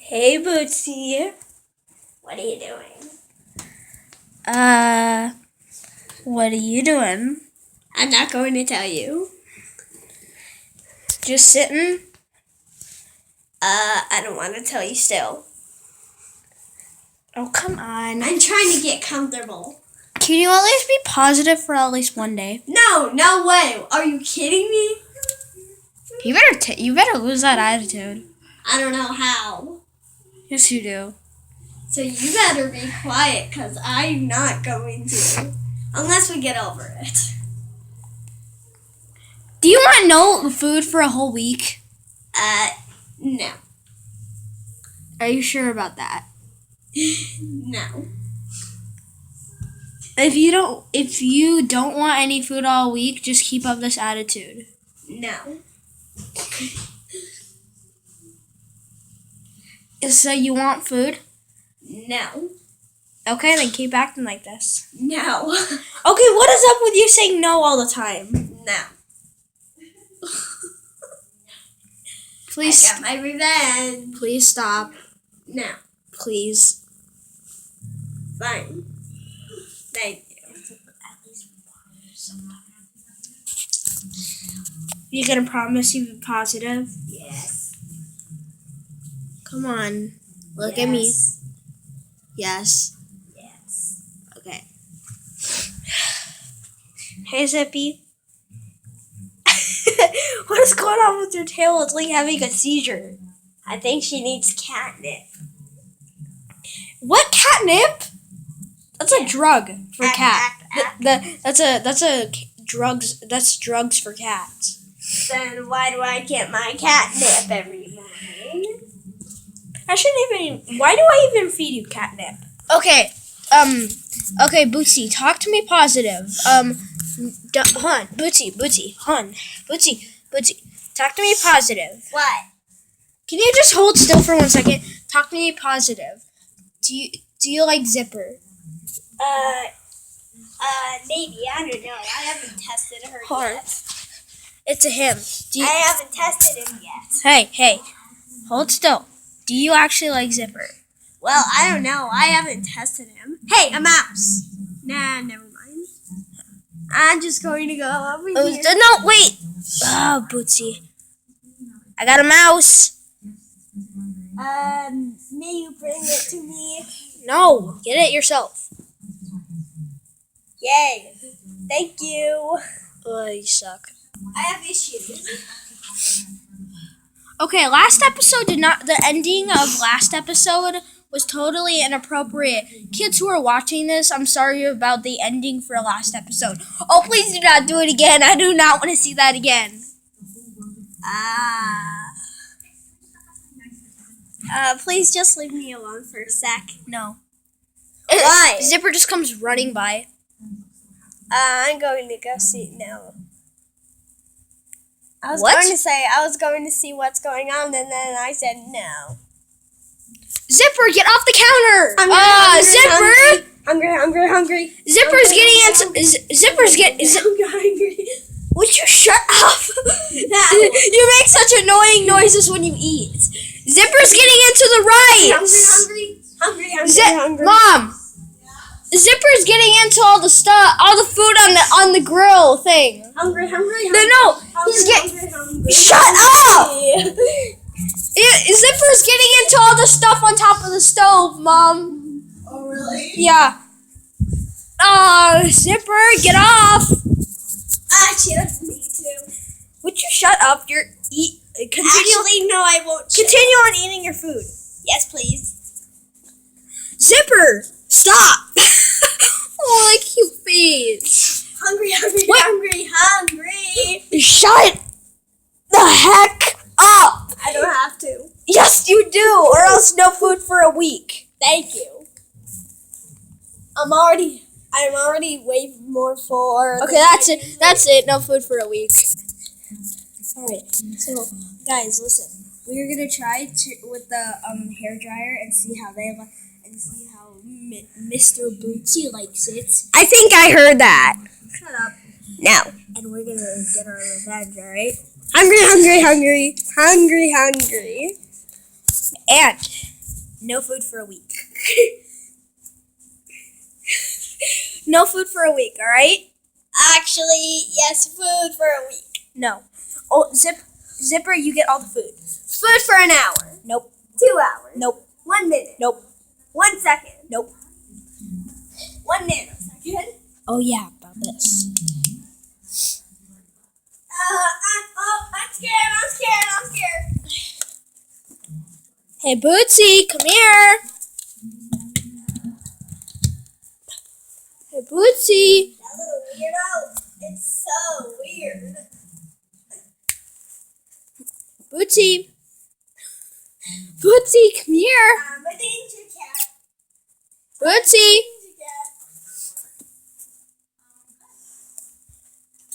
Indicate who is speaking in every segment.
Speaker 1: Hey, Bootsy. What are you doing?
Speaker 2: What are you doing?
Speaker 1: I'm not going to tell you.
Speaker 2: Just sitting?
Speaker 1: I don't want to tell you still.
Speaker 2: Oh, come on.
Speaker 1: I'm trying to get comfortable.
Speaker 2: Can you at least be positive for at least one day?
Speaker 1: No way. Are you kidding me?
Speaker 2: You better lose that attitude.
Speaker 1: I don't know how.
Speaker 2: Yes, you do.
Speaker 1: So you better be quiet, because I'm not going to. Unless we get over it.
Speaker 2: Do you want no food for a whole week?
Speaker 1: No.
Speaker 2: Are you sure about that?
Speaker 1: No.
Speaker 2: If you don't want any food all week, just keep up this attitude.
Speaker 1: No.
Speaker 2: So you want food?
Speaker 1: No.
Speaker 2: Okay, then keep acting like this.
Speaker 1: No.
Speaker 2: Okay, what is up with you saying no all the time?
Speaker 1: No.
Speaker 2: Please,
Speaker 1: I got my revenge.
Speaker 2: please stop.
Speaker 1: No.
Speaker 2: Please.
Speaker 1: Fine. Thank you.
Speaker 2: You gonna promise you be positive?
Speaker 1: Yes.
Speaker 2: Come on. Look at me. Yes.
Speaker 1: Yes.
Speaker 2: Okay. Hey, Zippy. What is going on with your tail? It's like having a seizure.
Speaker 1: I think she needs catnip.
Speaker 2: What catnip? That's a drug for cat. That's drugs for cats.
Speaker 1: Then why do I get my catnip every morning?
Speaker 2: Why do I even feed you catnip? Okay. Okay, Bootsy, talk to me positive. Hun, Bootsy, talk to me positive.
Speaker 1: What?
Speaker 2: Can you just hold still for 1 second? Talk to me positive. Do you like Zipper?
Speaker 1: Maybe. I don't know. I haven't tested her yet.
Speaker 2: It's a him.
Speaker 1: I haven't tested him yet.
Speaker 2: Hey, hold still. Do you actually like Zipper?
Speaker 1: Well, I don't know. I haven't tested him. Hey, a mouse. Nah, never mind. I'm just going to go over here.
Speaker 2: No, wait. Oh, Bootsy. I got a mouse.
Speaker 1: May you bring it to me?
Speaker 2: No, get it yourself.
Speaker 1: Yay. Thank you.
Speaker 2: Oh, you suck.
Speaker 1: I have issues.
Speaker 2: Okay, the ending of last episode was totally inappropriate. Kids who are watching this, I'm sorry about the ending for last episode. Oh, please do not do it again. I do not want to see that again.
Speaker 1: Please just leave me alone for a sec.
Speaker 2: No.
Speaker 1: Why?
Speaker 2: Zipper just comes running by.
Speaker 1: I'm going to go see now. I was going to see what's going on, and then I said no.
Speaker 2: Zipper, get off the counter!
Speaker 1: Hungry,
Speaker 2: Zipper!
Speaker 1: Hungry.
Speaker 2: Zipper's getting into. Zipper's getting.
Speaker 1: Hungry.
Speaker 2: Would you shut up? You make such annoying noises when you eat. Zipper's getting into the rice.
Speaker 1: Hungry.
Speaker 2: Mom. Zipper's getting into all the food on the grill thing.
Speaker 1: Hungry.
Speaker 2: No. He's getting.
Speaker 1: Hungry.
Speaker 2: Shut up! Zipper's getting into all the stuff on top of the stove, Mom.
Speaker 1: Oh, really?
Speaker 2: Yeah. Zipper, get off!
Speaker 1: That's me too.
Speaker 2: Would you shut up?
Speaker 1: Actually, no, I won't.
Speaker 2: Continue on eating your food.
Speaker 1: Yes, please.
Speaker 2: Zipper, stop! Oh, that cute face.
Speaker 1: Hungry.
Speaker 2: Shut the heck up!
Speaker 1: I don't have to.
Speaker 2: Yes, you do, or else no food for a week.
Speaker 1: Thank you. I'm already way more full.
Speaker 2: Okay, that's it. No food for a week. All right. So, guys, listen. We're gonna try with the hair dryer and see how Mr. Bootsy likes it.
Speaker 1: I think I heard that.
Speaker 2: Shut up.
Speaker 1: No.
Speaker 2: And we're gonna get our revenge. All right.
Speaker 1: Hungry.
Speaker 2: And No food for a week. No food for a week, alright?
Speaker 1: Actually, yes, food for a week.
Speaker 2: No. Oh, Zipper, you get all the food.
Speaker 1: Food for an hour.
Speaker 2: Nope.
Speaker 1: 2 hours.
Speaker 2: Nope.
Speaker 1: 1 minute.
Speaker 2: Nope.
Speaker 1: 1 second.
Speaker 2: Nope.
Speaker 1: 1 nanosecond.
Speaker 2: Oh yeah, about this.
Speaker 1: I'm scared.
Speaker 2: Hey, Bootsy, come here. Hey, Bootsy.
Speaker 1: That little weirdo. It's so weird.
Speaker 2: Bootsy. Bootsy, come here.
Speaker 1: I'm a danger cat.
Speaker 2: Bootsy.
Speaker 1: Danger cat.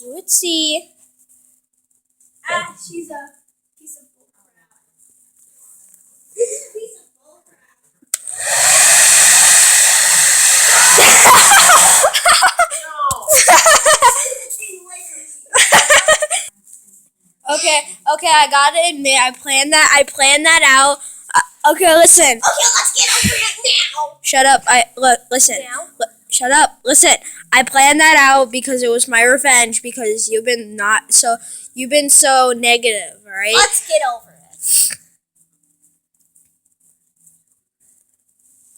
Speaker 2: Bootsy.
Speaker 1: She's a piece of bull crap. Piece of bull crap.
Speaker 2: Okay, I gotta admit, I planned that out. Okay, listen.
Speaker 1: Okay, let's get over it now.
Speaker 2: Shut up. Listen.
Speaker 1: Now?
Speaker 2: Shut up. Listen. I planned that out because it was my revenge because you've been so negative, all right?
Speaker 1: Let's get over it.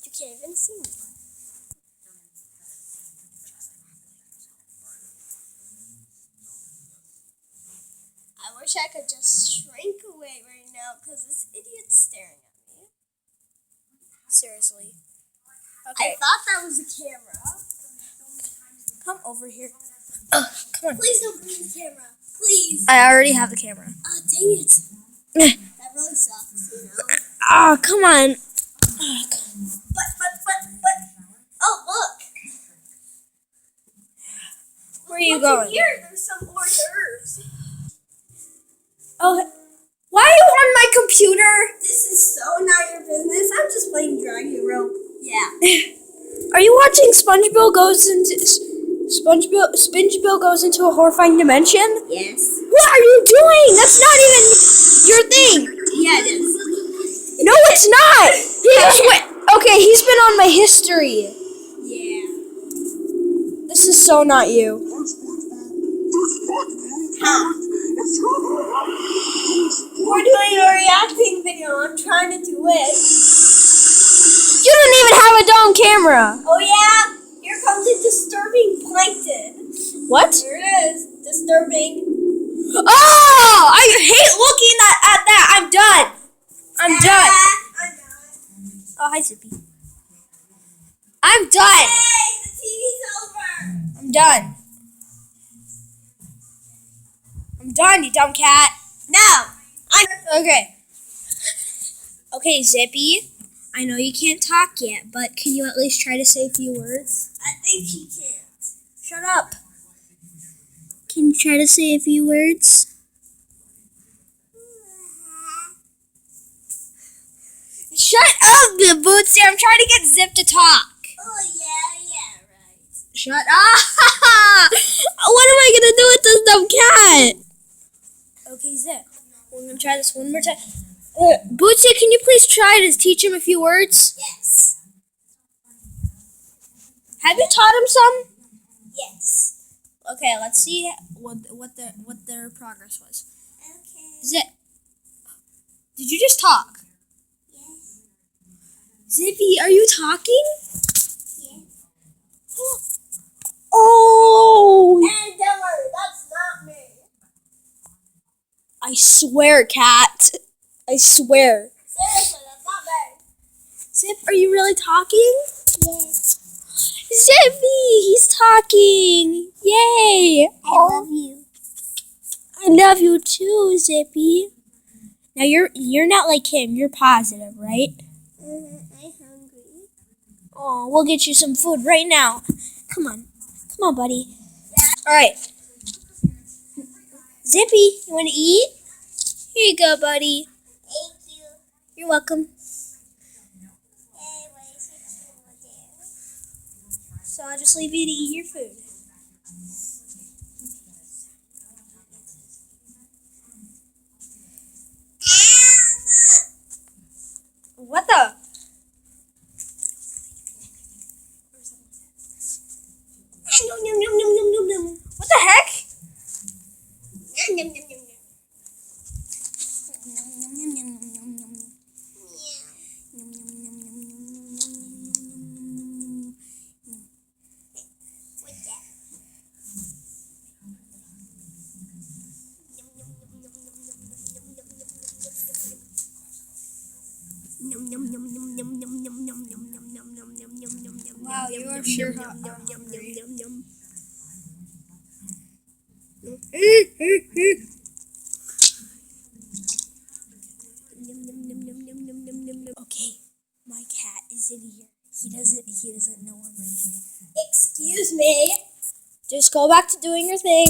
Speaker 1: You can't even see me. I wish I could just shrink away right now because this idiot's staring at me.
Speaker 2: Seriously.
Speaker 1: I
Speaker 2: Okay.
Speaker 1: thought that was a camera.
Speaker 2: Come over here. Come on.
Speaker 1: Please don't bring the camera. Please.
Speaker 2: I already have the camera.
Speaker 1: Oh, dang it. That really sucks, you know.
Speaker 2: Oh, come on.
Speaker 1: But. Oh, look.
Speaker 2: Where are you
Speaker 1: Look in
Speaker 2: going?
Speaker 1: Here, there's some hors d'oeuvres.
Speaker 2: Oh, why are you on my computer?
Speaker 1: This is so not your business. I'm just playing Dragon Rope. Yeah.
Speaker 2: Are you watching SpongeBob goes into a horrifying dimension?
Speaker 1: Yes.
Speaker 2: What are you doing? That's not even your thing.
Speaker 1: Yeah, it is.
Speaker 2: No, it's not. He just went. Okay, he's been on my history.
Speaker 1: Yeah.
Speaker 2: This is so not you.
Speaker 1: Huh. We're doing a reacting video. I'm trying to do it.
Speaker 2: You don't even have a dumb camera.
Speaker 1: Oh, yeah? Here comes a disturbing plankton.
Speaker 2: What?
Speaker 1: Here it is. Disturbing.
Speaker 2: Oh, I hate looking at that. I'm done. I'm done.
Speaker 1: I'm done.
Speaker 2: Oh, hi, Zippy. I'm done.
Speaker 1: Hey, the TV's over.
Speaker 2: I'm done. I'm done, you dumb cat.
Speaker 1: No.
Speaker 2: Okay. Okay, Zippy. I know you can't talk yet, but can you at least try to say a few words?
Speaker 1: I think he can't.
Speaker 2: Shut up. Can you try to say a few words? Shut up, Bootsy. I'm trying to get Zip to talk.
Speaker 1: Oh, yeah, right.
Speaker 2: Shut up. What am I going to do with this dumb cat? Okay, Zip. We're going to try this one more time. Bootsy, can you please try to teach him a few words?
Speaker 1: Yes.
Speaker 2: Have you taught him some?
Speaker 1: Yes.
Speaker 2: Okay, let's see what their progress was.
Speaker 1: Okay.
Speaker 2: Zip, did you just talk?
Speaker 1: Yes.
Speaker 2: Zippy, are you talking?
Speaker 1: Yes.
Speaker 2: Oh!
Speaker 1: And don't worry, that's not me.
Speaker 2: I swear, cat. I swear.
Speaker 1: Seriously, that's not me.
Speaker 2: Zip, are you really talking?
Speaker 1: Yes.
Speaker 2: Zippy, he's talking. Yay!
Speaker 1: I love you.
Speaker 2: I love you too, Zippy. Now you're not like him. You're positive, right?
Speaker 1: I'm hungry.
Speaker 2: Oh, we'll get you some food right now. Come on, buddy. All right. Zippy, you want to eat? Here you go, buddy.
Speaker 1: Thank you.
Speaker 2: You're welcome.
Speaker 1: Hey, what is it over there?
Speaker 2: So I'll just leave you to eat your food. What the? Wow, you are sure hungry.
Speaker 1: Okay, my cat is in here. He doesn't know I'm right here. Excuse me.
Speaker 2: Just go back to doing your thing.